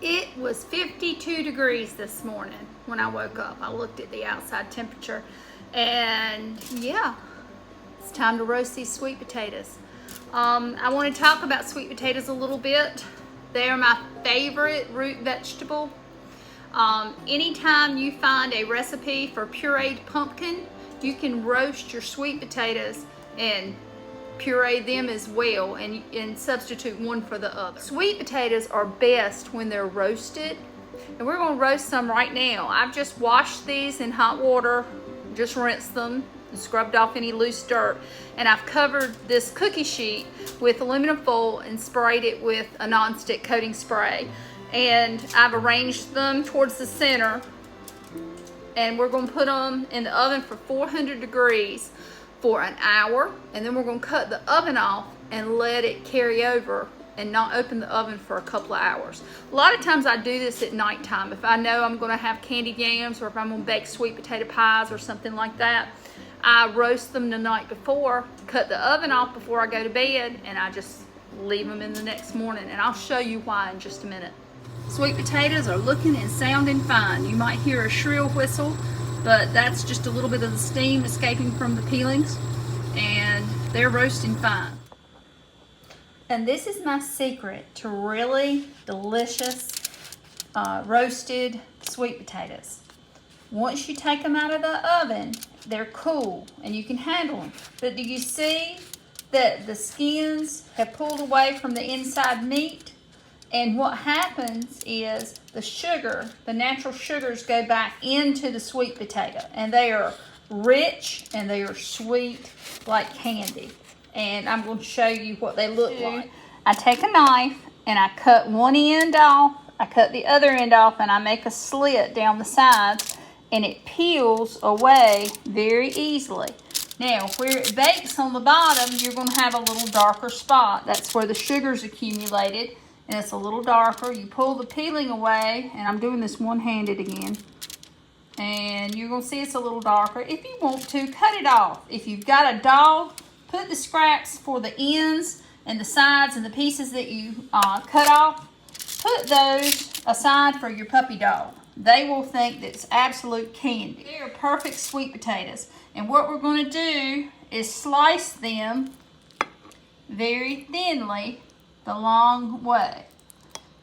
It was 52 degrees this morning when I woke up. I looked at the outside temperature, and yeah, it's time to roast these sweet potatoes. I want to talk about sweet potatoes a little bit. They are my favorite root vegetable. Anytime you find a recipe for pureed pumpkin, you can roast your sweet potatoes and puree them as well and substitute one for the other. Sweet potatoes are best when they're roasted, and we're going to roast some right now. I've just washed these in hot water, just rinsed them and scrubbed off any loose dirt, and I've covered this cookie sheet with aluminum foil and sprayed it with a non-stick coating spray, and I've arranged them towards the center, and we're going to put them in the oven for 400 degrees for an hour, and then we're going to cut the oven off and let it carry over and not open the oven for a couple of hours. A lot of times I do this at nighttime. If I know I'm going to have candied yams, or if I'm going to bake sweet potato pies or something like that, I roast them the night before, cut the oven off before I go to bed, and I just leave them in the next morning, and I'll show you why in just a minute. Sweet potatoes are looking and sounding fine. You might hear a shrill whistle, but that's just a little bit of the steam escaping from the peelings, and they're roasting fine. And this is my secret to really delicious roasted sweet potatoes. Once you take them out of the oven, they're cool and you can handle them. But do you see that the skins have pulled away from the inside meat? And what happens is the sugar, the natural sugars, go back into the sweet potato, and they are rich and they are sweet like candy. And I'm going to show you what they look like. I take a knife and I cut one end off, I cut the other end off, and I make a slit down the sides, and it peels away very easily. Now, where it bakes on the bottom, you're going to have a little darker spot. That's where the sugar's accumulated, and it's a little darker. You pull the peeling away, and I'm doing this one-handed again, and you're going to see it's a little darker. If you want to, cut it off. If you've got a dog, put the scraps for the ends and the sides and the pieces that you cut off, put those aside for your puppy dog. They will think that's absolute candy. They are perfect sweet potatoes. And what we're going to do is slice them very thinly the long way.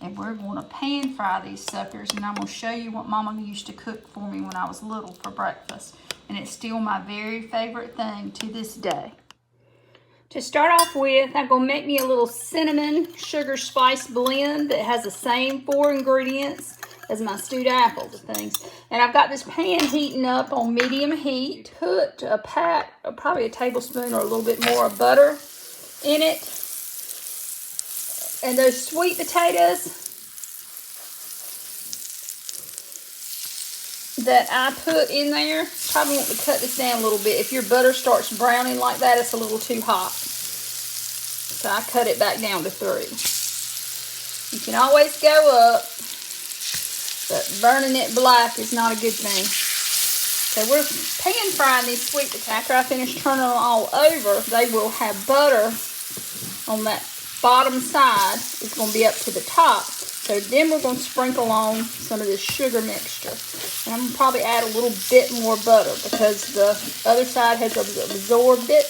And we're going to pan fry these suckers, and I'm going to show you what Mama used to cook for me when I was little for breakfast. And it's still my very favorite thing to this day. To start off with, I'm going to make me a little cinnamon sugar spice blend that has the same 4 ingredients as my stewed apples and things. And I've got this pan heating up on medium heat. Put a pat, probably a tablespoon or a little bit more of butter in it. And those sweet potatoes that I put in there, probably want to cut this down a little bit. If your butter starts browning like that, it's a little too hot. So I cut it back down to 3. You can always go up, but burning it black is not a good thing. So we're pan frying these sweet potatoes. After I finish turning them all over, they will have butter on that bottom side. It's going to be up to the top. So then we're going to sprinkle on some of this sugar mixture. And I'm going to probably add a little bit more butter because the other side has absorbed it.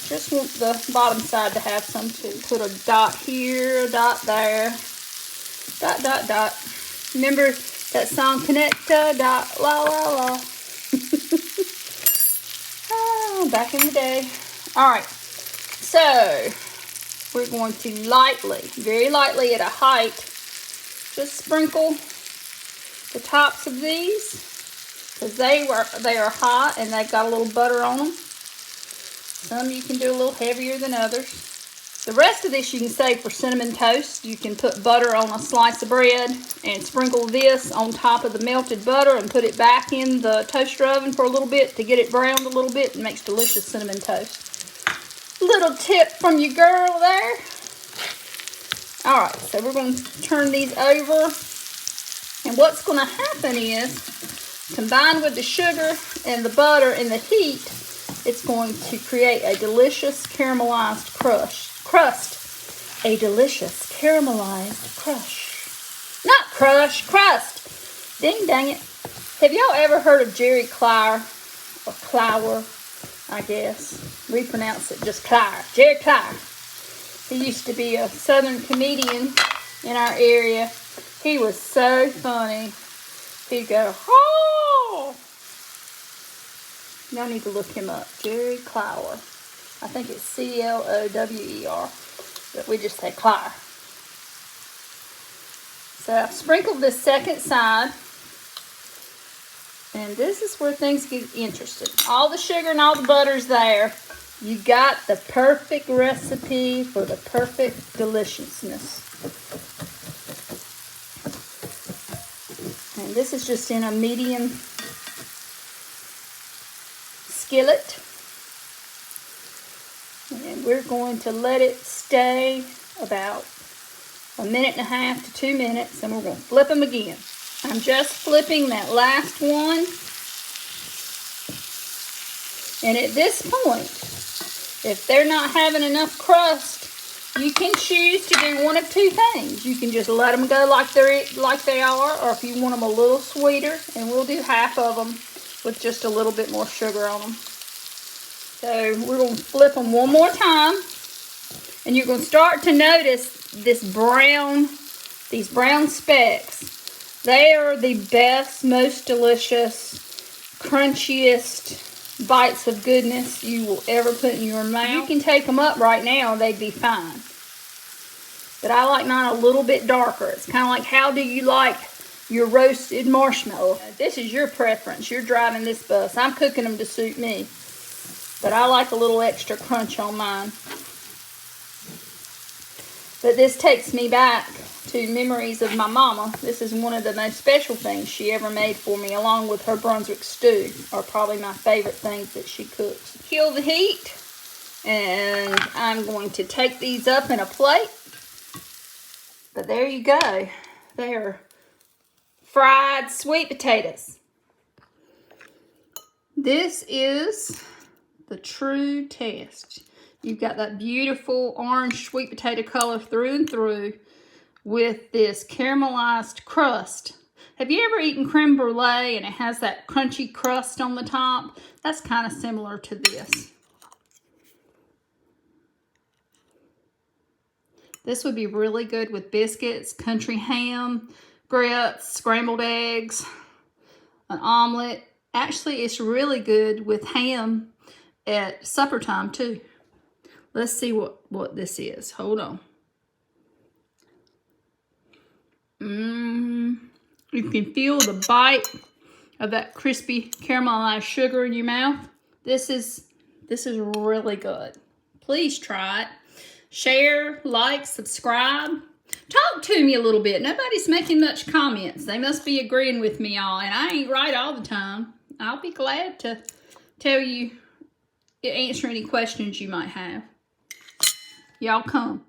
Just want the bottom side to have some too. Put a dot here, a dot there. Dot, dot, dot. Remember that song, Connecta, dot, la, la, la. Oh, back in the day. All right. So we're going to lightly, very lightly at a height, just sprinkle the tops of these, because they are hot and they've got a little butter on them. Some you can do a little heavier than others. The rest of this you can save for cinnamon toast. You can put butter on a slice of bread and sprinkle this on top of the melted butter and put it back in the toaster oven for a little bit to get it browned a little bit. It makes delicious cinnamon toast. Little tip from your girl there. Alright, so we're going to turn these over. And what's going to happen is, combined with the sugar and the butter and the heat, it's going to create a delicious caramelized crust. A delicious caramelized crush. crushed crust. Ding dang it. Have y'all ever heard of Jerry Clower? Or Clower, I guess. We pronounce it just Clower. Jerry Clower. He used to be a southern comedian in our area. He was so funny. He'd go, oh! Y'all need to look him up. Jerry Clower. I think it's C-L-O-W-E-R. But we just say Clower. So I've sprinkled this second side. And this is where things get interesting. All the sugar and all the butter's there. You got the perfect recipe for the perfect deliciousness. And this is just in a medium skillet. And we're going to let it stay about 1.5 to 2 minutes, and we're going to flip them again. I'm just flipping that last one. And at this point, if they're not having enough crust, you can choose to do one of two things. You can just let them go like they are, or if you want them a little sweeter, and we'll do half of them with just a little bit more sugar on them. So we're going to flip them one more time, and you're going to start to notice these brown specks. They are the best, most delicious, crunchiest bites of goodness you will ever put in your mouth. You can take them up right now, they'd be fine. But I like mine a little bit darker. It's kind of like, how do you like your roasted marshmallow? This is your preference. You're driving this bus. I'm cooking them to suit me. But I like a little extra crunch on mine. But this takes me back to memories of my mama. This is one of the most special things she ever made for me, along with her Brunswick stew, are probably my favorite things that she cooks. Kill the heat, and I'm going to take these up in a plate. But there you go. They are fried sweet potatoes. This is the true test. You've got that beautiful orange sweet potato color through and through, with this caramelized crust. Have you ever eaten creme brulee and it has that crunchy crust on the top? That's kind of similar to this. This would be really good with biscuits, country ham, grits, scrambled eggs, an omelet. Actually, it's really good with ham at supper time too. Let's see what this is. Hold on. You can feel the bite of that crispy caramelized sugar in your mouth. This is really good. Please try it. Share, like, subscribe. Talk to me a little bit. Nobody's making much comments. They must be agreeing with me all, and I ain't right all the time. I'll be glad to tell you, answer any questions you might have. Y'all come.